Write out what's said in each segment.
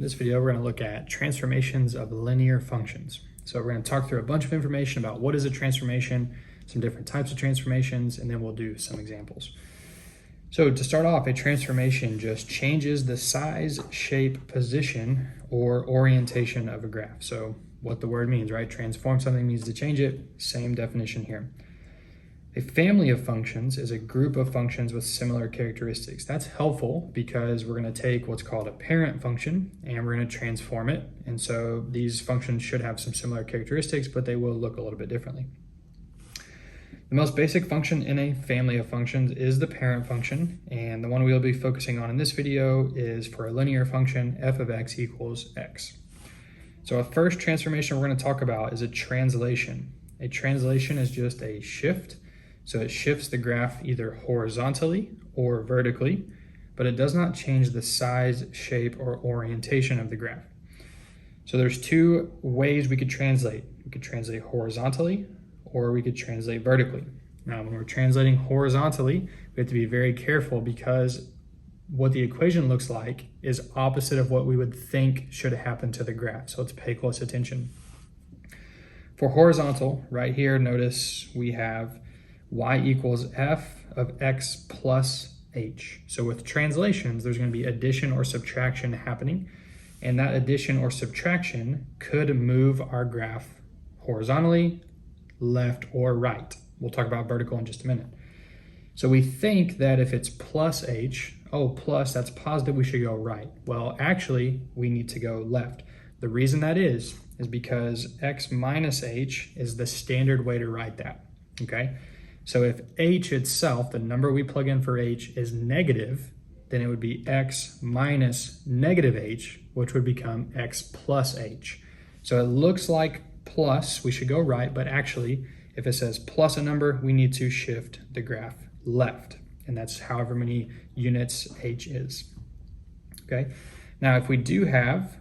this video, we're going to look at transformations of linear functions. So we're going to talk through a bunch of information about what is a transformation, some different types of transformations, and then we'll do some examples. So to start off, a transformation just changes the size, shape, position, or orientation of a graph. So what the word means, right? Transform something means to change it. Same definition here. A family of functions is a group of functions with similar characteristics. That's helpful because we're going to take what's called a parent function and we're going to transform it. And so these functions should have some similar characteristics, but they will look a little bit differently. The most basic function in a family of functions is the parent function, and the one we'll be focusing on in this video is for a linear function, f of x equals x. So a first transformation we're going to talk about is a translation. A translation is just a shift. So it shifts the graph either horizontally or vertically, but it does not change the size, shape, or orientation of the graph. So there's two ways we could translate. We could translate horizontally, or we could translate vertically. Now, when we're translating horizontally, we have to be very careful because what the equation looks like is opposite of what we would think should happen to the graph. So let's pay close attention. For horizontal, right here, notice we have y equals f of x plus h. So with translations, there's going to be addition or subtraction happening, and that addition or subtraction could move our graph horizontally, left, or right. We'll talk about vertical in just a minute. So we think that if it's plus h, oh, plus, that's positive, we should go right. Well, actually, we need to go left. The reason that is because x minus h is the standard way to write that, okay? So if h itself, the number we plug in for h, is negative, then it would be x minus negative h, which would become x plus h. So it looks like plus, we should go right, but actually, if it says plus a number, we need to shift the graph left, and that's however many units h is, okay? Now, if we do have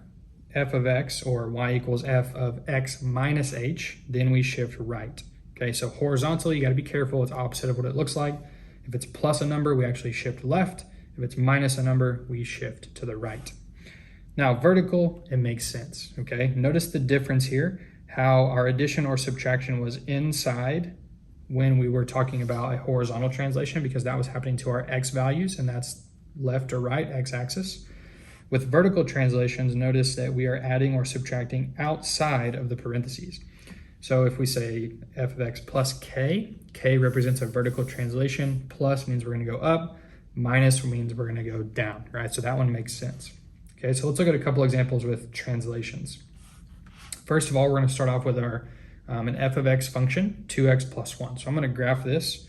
f of x, or y equals f of x minus h, then we shift right. Okay, so horizontally, you got to be careful. It's opposite of what it looks like. If it's plus a number, we actually shift left. If it's minus a number, we shift to the right. Now, vertical, it makes sense, okay? Notice the difference here, how our addition or subtraction was inside when we were talking about a horizontal translation, because that was happening to our x values, and that's left or right, x-axis. With vertical translations, notice that we are adding or subtracting outside of the parentheses. So if we say f of x plus k, k represents a vertical translation, plus means we're going to go up, minus means we're going to go down, right? So that one makes sense. Okay, so let's look at a couple examples with translations. First of all, we're going to start off with our an f of x function, 2x plus 1. So I'm going to graph this.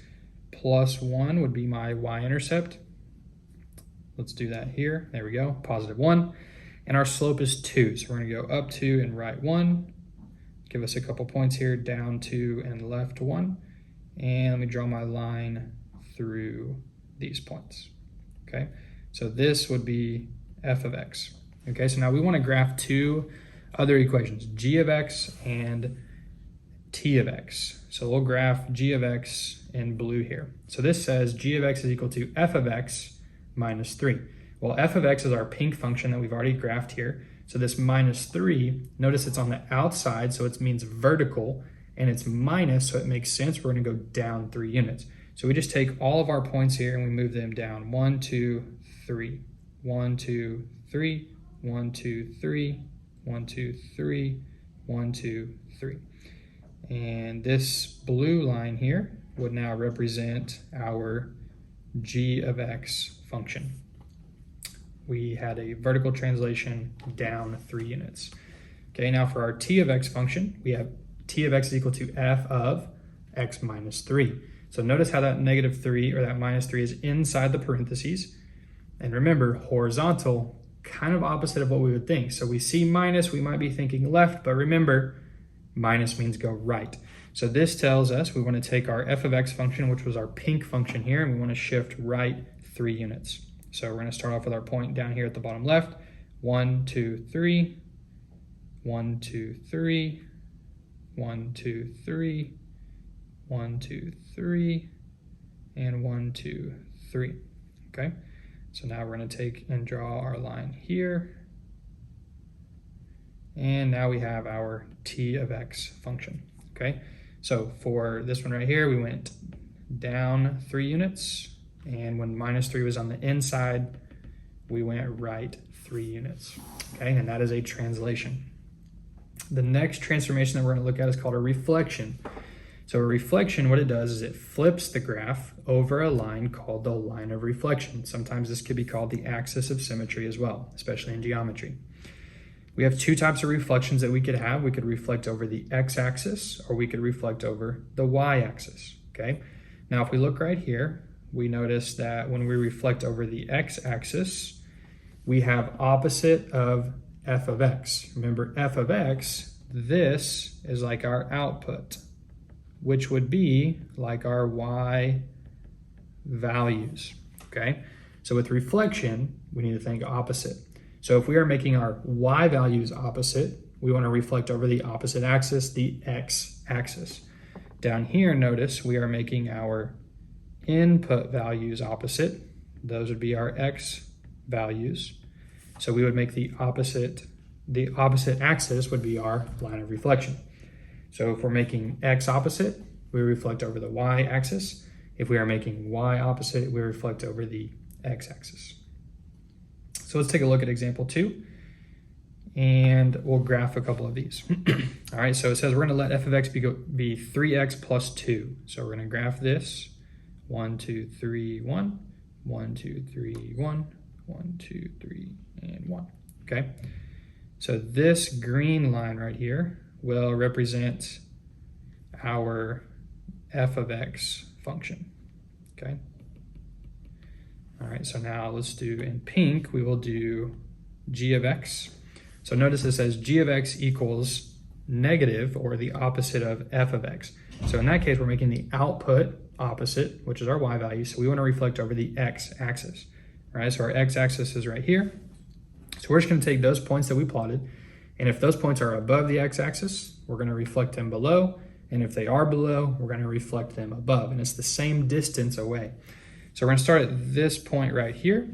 Plus 1 would be my y-intercept. Let's do that here. There we go, positive 1. And our slope is 2, so we're going to go up 2 and right 1. Give us a couple points here, down 2 and left 1. And let me draw my line through these points, okay? So this would be f of x, okay? So now we want to graph two other equations, g of x and t of x. So we'll graph g of x in blue here. So this says g of x is equal to f of x minus 3. Well, f of x is our pink function that we've already graphed here. So this minus 3, notice it's on the outside, so it means vertical, and it's minus, so it makes sense. We're going to go down 3 units. So we just take all of our points here and we move them down 1, 2, 3, 1, 2, 3, 1, 2, 3, 1, 2, 3, 1, 2, 3. And this blue line here would now represent our g of x function. We had a vertical translation down 3 units. Okay, now for our t of x function, we have t of x is equal to f of x minus 3. So notice how that negative 3 or that minus 3 is inside the parentheses. And remember, horizontal, kind of opposite of what we would think. So we see minus, we might be thinking left, but remember, minus means go right. So this tells us we want to take our f of x function, which was our pink function here, and we want to shift right 3 units. So we're going to start off with our point down here at the bottom left. 1, 2, 3, 1, 2, 3, 1, 2, 3, 1, 2, 3, and 1, 2, 3. Okay, so now we're going to take and draw our line here And now we have our t of x function, okay? So for this one right here, we went down 3 units, and when -3 was on the inside, we went right 3 units, okay? And that is a translation. The next transformation that we're gonna look at is called a reflection. So a reflection, what it does is it flips the graph over a line called the line of reflection. Sometimes this could be called the axis of symmetry as well, especially in geometry. We have 2 types of reflections that we could have. We could reflect over the x-axis, or we could reflect over the y-axis, okay? Now, if we look right here, we notice that when we reflect over the x-axis, we have opposite of f of x. Remember, f of x, this is like our output, which would be like our y values, okay? So with reflection, we need to think opposite. So if we are making our y values opposite, we want to reflect over the opposite axis, the x-axis. Down here, notice we are making our input values opposite. Those would be our x values. So we would make the opposite axis would be our line of reflection. So if we're making x opposite, we reflect over the y-axis. If we are making y opposite, we reflect over the x-axis. So let's take a look at example 2, and we'll graph a couple of these. All right, so it says we're gonna let f of x be 3x plus 2. So we're gonna graph this, 1, 2, 3, 1, 1, 2, 3, 1, 1, 2, 3, and 1, okay? So this green line right here will represent our f of x function, okay? All right, so now let's do in pink, we will do g of x. So notice it says g of x equals negative, or the opposite of f of x. So in that case, we're making the output opposite, which is our y value. So we want to reflect over the x-axis, right? So our x-axis is right here. So we're just going to take those points that we plotted, and if those points are above the x-axis, we're going to reflect them below, and if they are below, we're going to reflect them above, and it's the same distance away. So we're going to start at this point right here.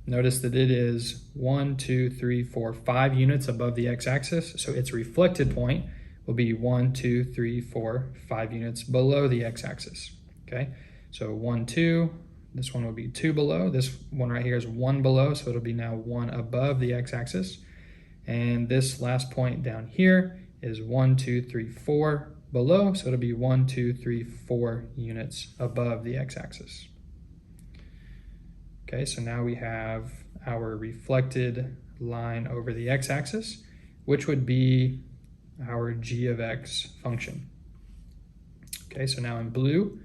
Notice that it is 1, 2, 3, 4, 5 units above the x-axis. So its reflected point will be 1, 2, 3, 4, 5 units below the x-axis. Okay, so 1, 2. This one will be 2 below. This one right here is 1 below, so it'll be now 1 above the x-axis. And this last point down here is 1, 2, 3, 4 below, so it'll be 1, 2, 3, 4 units above the x-axis. Okay, so now we have our reflected line over the x-axis, which would be our g of x function. Okay, so now in blue,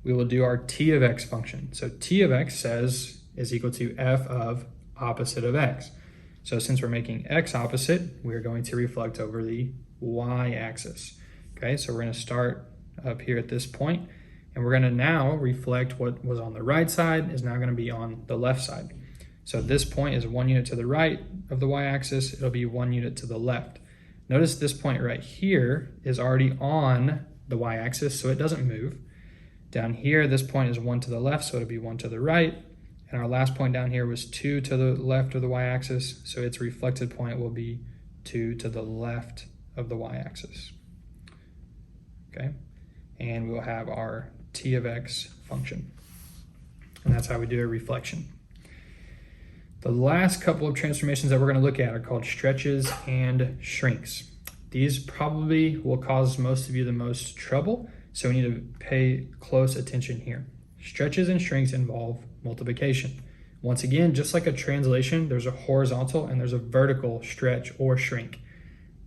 we will do our t of x function. So t of x is equal to f of opposite of x. So since we're making x opposite, we're going to reflect over the y-axis. Okay, so we're going to start up here at this point, and we're going to now reflect what was on the right side is now going to be on the left side. So this point is 1 unit to the right of the y-axis. It'll be 1 unit to the left. Notice this point right here is already on the y-axis, so it doesn't move. Down here, this point is 1 to the left, so it'll be 1 to the right. And our last point down here was 2 to the left of the y-axis, so its reflected point will be 2 to the left of the y-axis. Okay, and we'll have our t of x function. And that's how we do a reflection. The last couple of transformations that we're going to look at are called stretches and shrinks. These probably will cause most of you the most trouble, so we need to pay close attention here. Stretches and shrinks involve multiplication. Once again, just like a translation, there's a horizontal and there's a vertical stretch or shrink.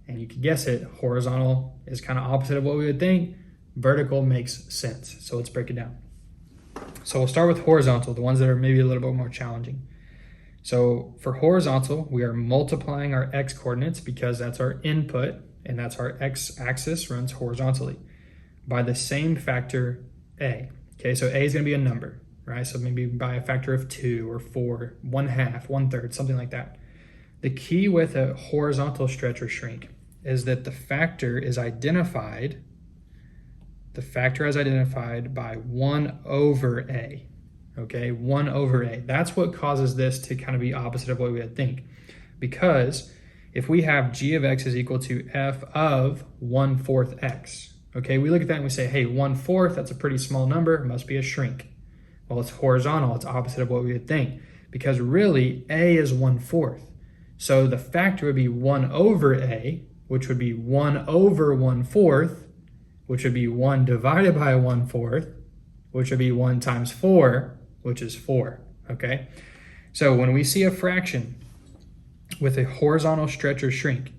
And you can guess it, horizontal is kind of opposite of what we would think. Vertical makes sense. So let's break it down. So we'll start with horizontal, the ones that are maybe a little bit more challenging. So for horizontal, we are multiplying our x coordinates because that's our input and that's our x-axis runs horizontally by the same factor a. Okay, so a is going to be a number, right? So maybe by a factor of 2 or 4, 1/2, 1/3, something like that. The key with a horizontal stretch or shrink is that the factor is identified by 1 over a, okay? 1 over a. That's what causes this to kind of be opposite of what we would think. Because if we have g of x is equal to f of 1/4 x, okay, we look at that and we say, hey, 1/4, that's a pretty small number, it must be a shrink. Well, it's horizontal, it's opposite of what we would think, because really a is 1/4. So the factor would be 1 over a, which would be 1 over 1/4, which would be 1 divided by 1/4, which would be 1 times 4, which is 4, okay? So when we see a fraction with a horizontal stretch or shrink,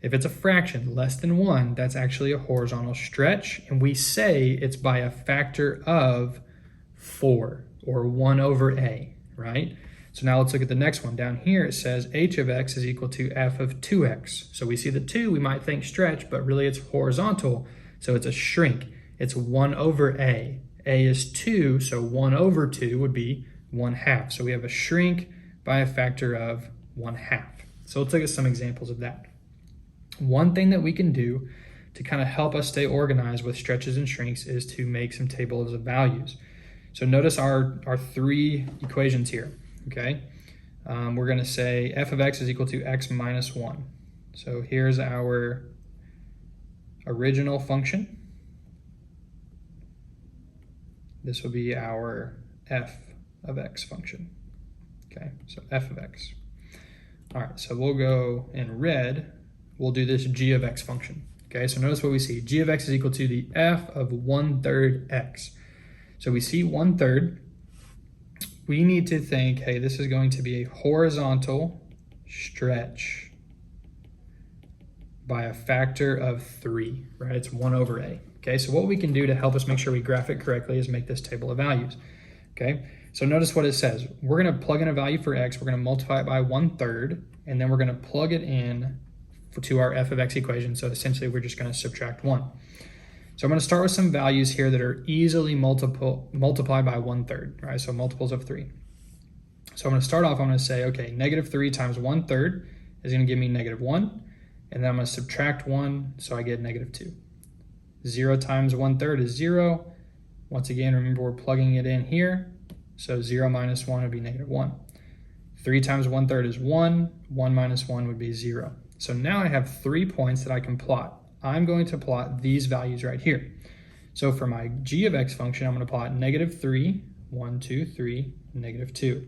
if it's a fraction less than 1, that's actually a horizontal stretch, and we say it's by a factor of 4, or 1 over a, right? So now let's look at the next one. Down here it says h of x is equal to f of 2x. So we see the 2, we might think stretch, but really it's horizontal, so it's a shrink. It's 1 over a. A is 2, so 1 over 2 would be 1/2. So we have a shrink by a factor of 1/2. So let's look at some examples of that. One thing that we can do to kind of help us stay organized with stretches and shrinks is to make some tables of values. So notice our 3 equations here, okay? We're going to say f of x is equal to x minus 1. So here's our original function. This will be our f of x function, okay? So f of x. All right, so we'll go in red, we'll do this g of x function, okay? So notice what we see. G of x is equal to the f of 1/3 x. So we see 1/3. We need to think, hey, this is going to be a horizontal stretch by a factor of 3, right? It's 1 over a, okay? So what we can do to help us make sure we graph it correctly is make this table of values, okay? So notice what it says. We're going to plug in a value for x. We're going to multiply it by 1/3, and then we're going to plug it in to our f of x equation. So essentially, we're just going to subtract 1. So I'm going to start with some values here that are easily multiplied by 1/3, right? So multiples of 3. So I'm going to start off, I'm going to say, okay, -3 times 1/3 is going to give me -1. And then I'm going to subtract 1, so I get -2. 0 times 1/3 is 0. Once again, remember we're plugging it in here. So 0 minus 1 would be -1. 3 times 1/3 is 1. 1 minus 1 would be 0. So now I have 3 points that I can plot. I'm going to plot these values right here. So for my g of x function, I'm going to plot -3, 1, 2, 3, -2,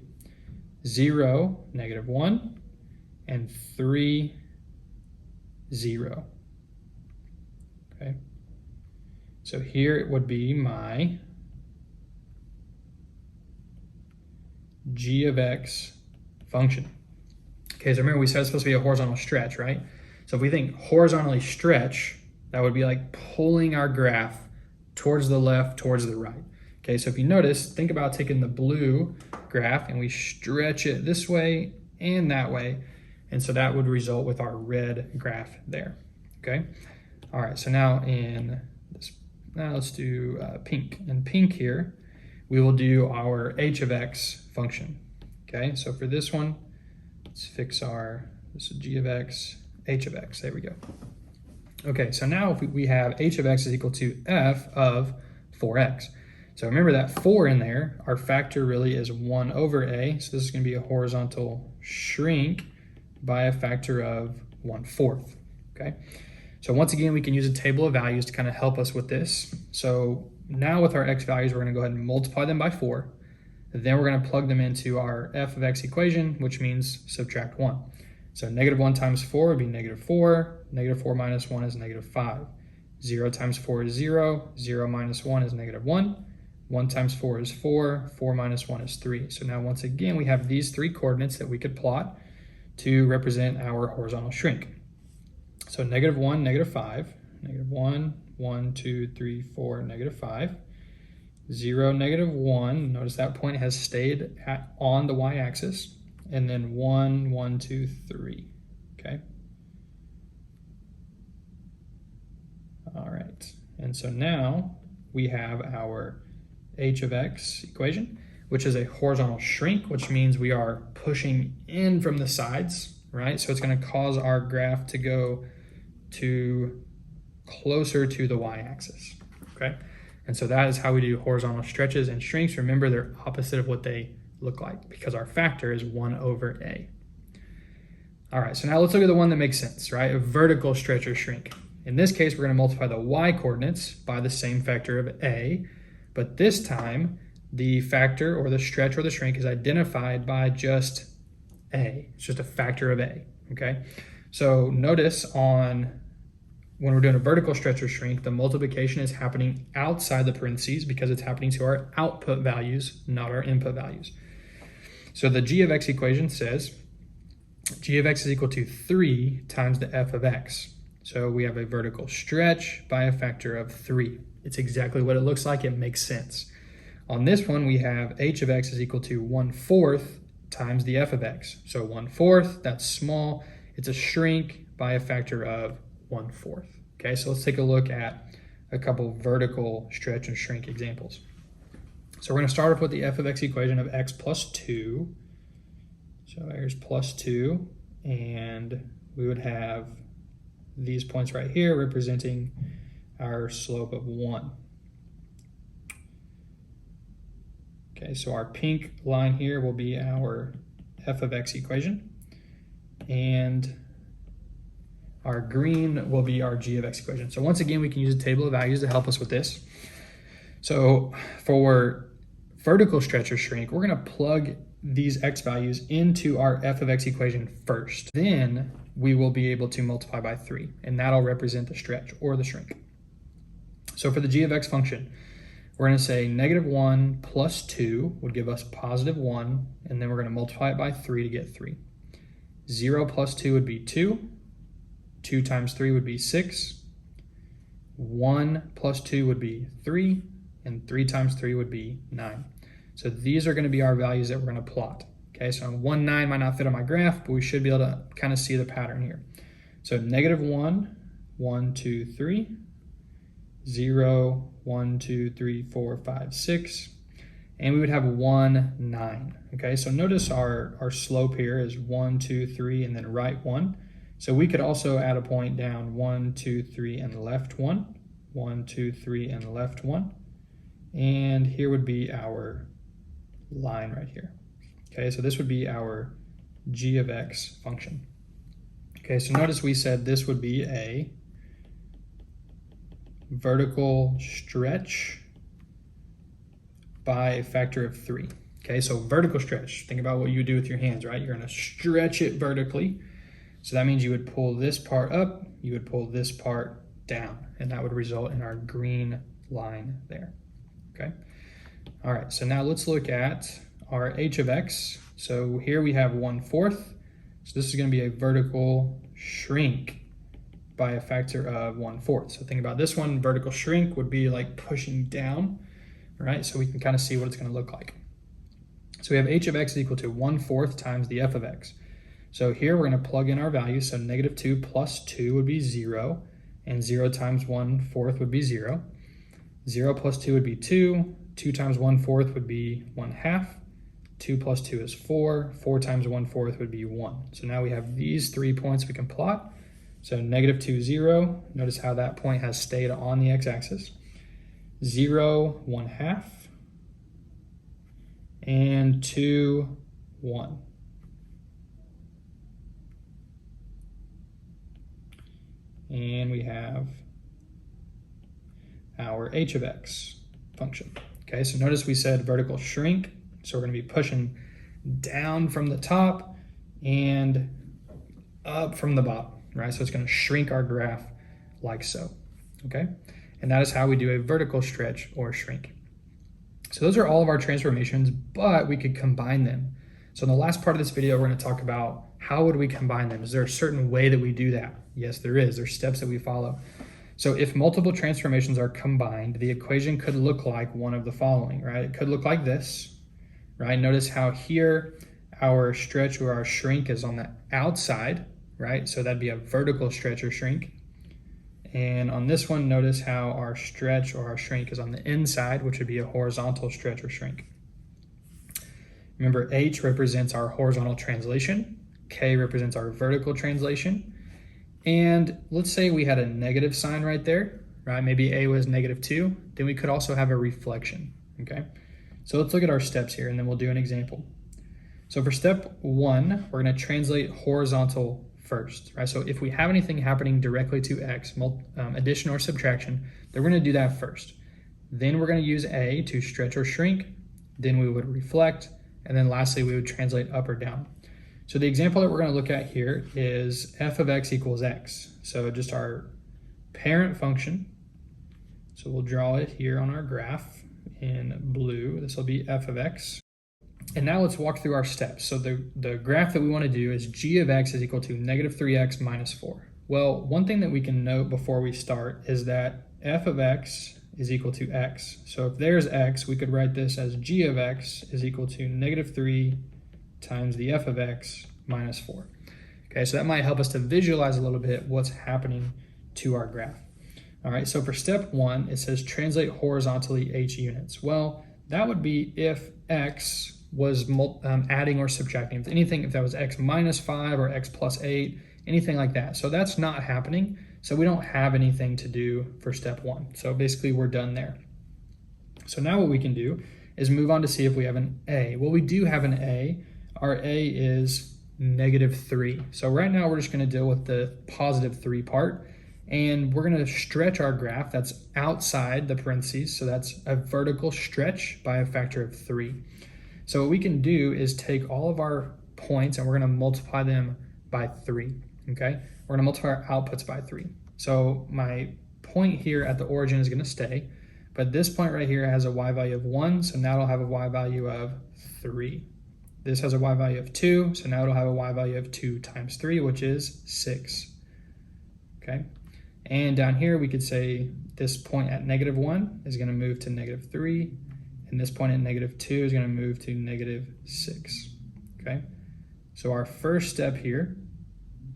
0, -1, and 3, 0. Okay. So here it would be my g of x function. Okay, so remember we said it's supposed to be a horizontal stretch, right? So if we think horizontally stretch, that would be like pulling our graph towards the left, towards the right. Okay, so if you notice, think about taking the blue graph and we stretch it this way and that way. And so that would result with our red graph there, okay? All right, so now let's do pink. In pink here, we will do our h of x function, okay? So for this one, let's fix this is g of x, h of x, there we go. Okay, so now if we have h of x is equal to f of 4x. So remember that 4 in there, our factor really is 1 over a, so this is going to be a horizontal shrink by a factor of 1/4, okay? So once again, we can use a table of values to kind of help us with this. So now with our x values, we're going to go ahead and multiply them by 4. Then we're going to plug them into our f of x equation, which means subtract 1. So -1 times 4 would be -4. -4 minus 1 is -5. 0 times 4 is 0. 0 minus 1 is -1. 1 times 4 is 4. 4 minus 1 is 3. So now once again, we have these 3 coordinates that we could plot to represent our horizontal shrink. So -1, -5. -1, 1, 2, 3, 4, -5. 0, -1. Notice that point has stayed on the y-axis. And then 1, 1, 2, 3, okay? All right, and so now we have our h of x equation, which is a horizontal shrink, which means we are pushing in from the sides, right? So it's going to cause our graph to go closer to the y-axis, okay? And so that is how we do horizontal stretches and shrinks. Remember, they're opposite of what they look like because our factor is 1 over a. All right, so now let's look at the one that makes sense, right? A vertical stretch or shrink. In this case, we're gonna multiply the y coordinates by the same factor of a, but this time, the factor or the stretch or the shrink is identified by just a. It's just a factor of a, okay? So notice when we're doing a vertical stretch or shrink, the multiplication is happening outside the parentheses because it's happening to our output values, not our input values. So the g of x equation says g of x is equal to 3 times the f of x. So we have a vertical stretch by a factor of 3. It's exactly what it looks like. It makes sense. On this one, we have h of x is equal to 1/4 times the f of x. So 1/4, that's small. It's a shrink by a factor of 1/4. Okay, so let's take a look at a couple vertical stretch and shrink examples. So we're going to start off with the f of x equation of x plus 2. So here's plus 2, and we would have these points right here representing our slope of 1. Okay, so our pink line here will be our f of x equation, and our green will be our g of x equation. So once again, we can use a table of values to help us with this. So for vertical stretch or shrink, we're going to plug these x values into our f of x equation first. Then we will be able to multiply by 3, and that'll represent the stretch or the shrink. So for the g of x function, we're going to say -1 plus 2 would give us +1, and then we're going to multiply it by 3 to get 3. 0 plus 2 would be 2. 2 times 3 would be 6. 1 plus 2 would be 3, and 3 times 3 would be 9. So these are going to be our values that we're going to plot. Okay, so 1, 9 might not fit on my graph, but we should be able to kind of see the pattern here. So -1, 1, 2, 3, 0, 1, 2, 3, 4, 5, 6, and we would have 1, 9. Okay, so notice our slope here is 1, 2, 3, and then right 1. So we could also add a point down 1, 2, 3, and left 1, 1, 2, 3, and left 1, and here would be our line right here. Okay, so this would be our g of x function. Okay, so notice we said this would be a vertical stretch by a factor of 3. Okay, so vertical stretch, think about what you do with your hands, right? You're gonna stretch it vertically. So that means you would pull this part up, you would pull this part down, and that would result in our green line there, okay? All right, so now let's look at our h of x. So here we have 1/4. So this is gonna be a vertical shrink by a factor of 1/4. So think about this one, vertical shrink would be like pushing down, right? So we can kind of see what it's gonna look like. So we have h of x is equal to 1/4 times the f of x. So here we're going to plug in our values. So -2 plus 2 would be 0, and 0 times 1/4 would be 0. 0 plus 2 would be 2. 2 times 1/4 would be 1/2. 2 plus 2 is 4. 4 times 1/4 would be 1. So now we have these 3 points we can plot. So -2, 0. Notice how that point has stayed on the x-axis. 0, 1/2. And 2, 1. And we have our h of x function. Okay, so notice we said vertical shrink, so we're going to be pushing down from the top and up from the bottom, right? So it's going to shrink our graph like so, okay? And that is how we do a vertical stretch or shrink. So those are all of our transformations, but we could combine them. So in the last part of this video, we're going to talk about how would we combine them? Is there a certain way that we do that? Yes, there is. There's steps that we follow. So if multiple transformations are combined, the equation could look like one of the following, right? It could look like this, right? Notice how here our stretch or our shrink is on the outside, right? So that'd be a vertical stretch or shrink. And on this one, notice how our stretch or our shrink is on the inside, which would be a horizontal stretch or shrink. Remember, H represents our horizontal translation, K represents our vertical translation, and let's say we had a negative sign right there, right? Maybe A was -2, then we could also have a reflection, okay? So let's look at our steps here and then we'll do an example. So for step 1, we're going to translate horizontal first, right? So if we have anything happening directly to x, addition or subtraction, then we're going to do that first. Then we're going to use a to stretch or shrink. Then we would reflect. And then lastly, we would translate up or down. So the example that we're going to look at here is f of x equals x. So just our parent function. So we'll draw it here on our graph in blue. This will be f of x. And now let's walk through our steps. So the graph that we want to do is g of x is equal to negative 3x minus 4. Well, one thing that we can note before we start is that f of x is equal to x. So if there's x, we could write this as g of x is equal to negative 3 times the f of x minus 4. Okay, so that might help us to visualize a little bit what's happening to our graph. All right, so for step 1, it says translate horizontally h units. Well, that would be if x was adding or subtracting. If anything, if that was x minus 5 or x plus 8, anything like that. So that's not happening. So we don't have anything to do for step 1. So basically we're done there. So now what we can do is move on to see if we have an a. Well, we do have an a. Our a is negative 3. So right now we're just going to deal with the positive 3 part. And we're going to stretch our graph. That's outside the parentheses. So that's a vertical stretch by a factor of 3. So what we can do is take all of our points and we're going to multiply them by 3. Okay? We're going to multiply our outputs by 3. So my point here at the origin is going to stay. But this point right here has a y value of 1. So now it'll have a y value of 3. This has a y value of 2. So now it'll have a y value of 2 times 3, which is 6. Okay? And down here, we could say this point at negative 1 is going to move to negative 3. And this point at negative 2 is going to move to negative 6. Okay? So our first step here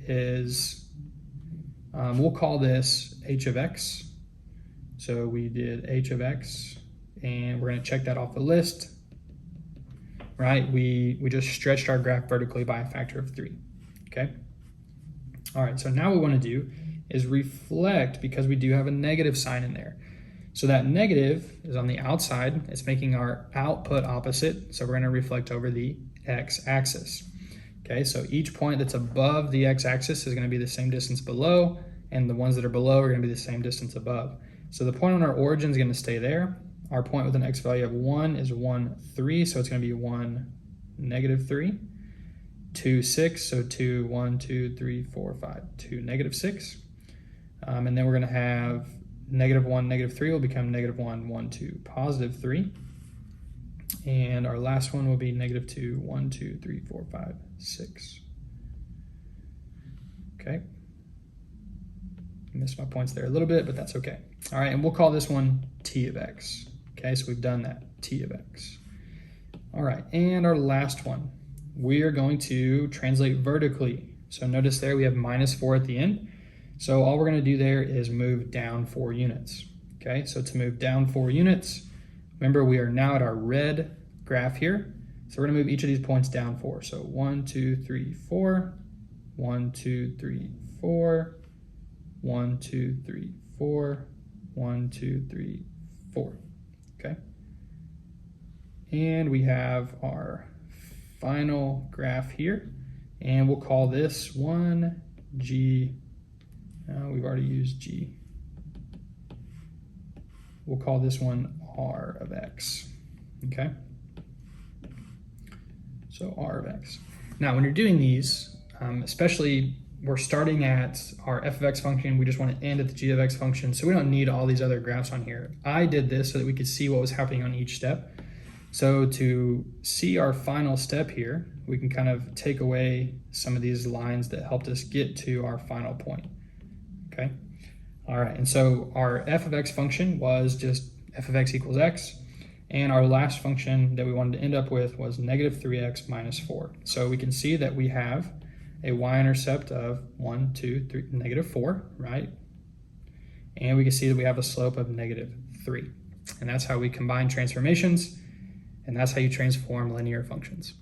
is, we'll call this h of x. So we did h of x, and we're going to check that off the list. Right? We just stretched our graph vertically by a factor of 3. Okay? All right, so now what we want to do is reflect because we do have a negative sign in there. So that negative is on the outside. It's making our output opposite. So we're going to reflect over the x-axis. Okay, so each point that's above the x-axis is going to be the same distance below, and the ones that are below are going to be the same distance above. So the point on our origin is going to stay there. Our point with an x value of 1 is 1, 3, so it's going to be 1, negative 3. 2, 6, so 2, 1, 2, 3, 4, 5, 2, negative 6. And then we're going to have negative 1, negative 3 will become negative 1, 1, 2, positive 3. And our last one will be negative 2, 1, 2, 3, 4, 5, 6. Okay. I missed my points there a little bit, but that's okay. All right, and we'll call this one t of x. Okay, so we've done that, t of x. All right, and our last one, we are going to translate vertically. So notice there we have minus 4 at the end. So all we're going to do there is move down 4 units. Okay, so to move down 4 units, remember we are now at our red graph here. So we're going to move each of these points down 4. So 1, 2, 3, 4, 1, 2, 3, 4, 1, 2, 3, 4, 1, 2, 3, 4. Okay, and we have our final graph here, and we'll call this one G. We've already used G. We'll call this one R of X. Okay, so R of X. Now, when you're doing these, especially we're starting at our f of x function, we just want to end at the g of x function, so we don't need all these other graphs on here. I did this so that we could see what was happening on each step. So to see our final step here, we can kind of take away some of these lines that helped us get to our final point. Okay, all right, and so our f of x function was just f of x equals x, and our last function that we wanted to end up with was negative 3x minus 4. So we can see that we have a y-intercept of 1, 2, 3, negative 4, right? And we can see that we have a slope of negative 3. And that's how we combine transformations, and that's how you transform linear functions.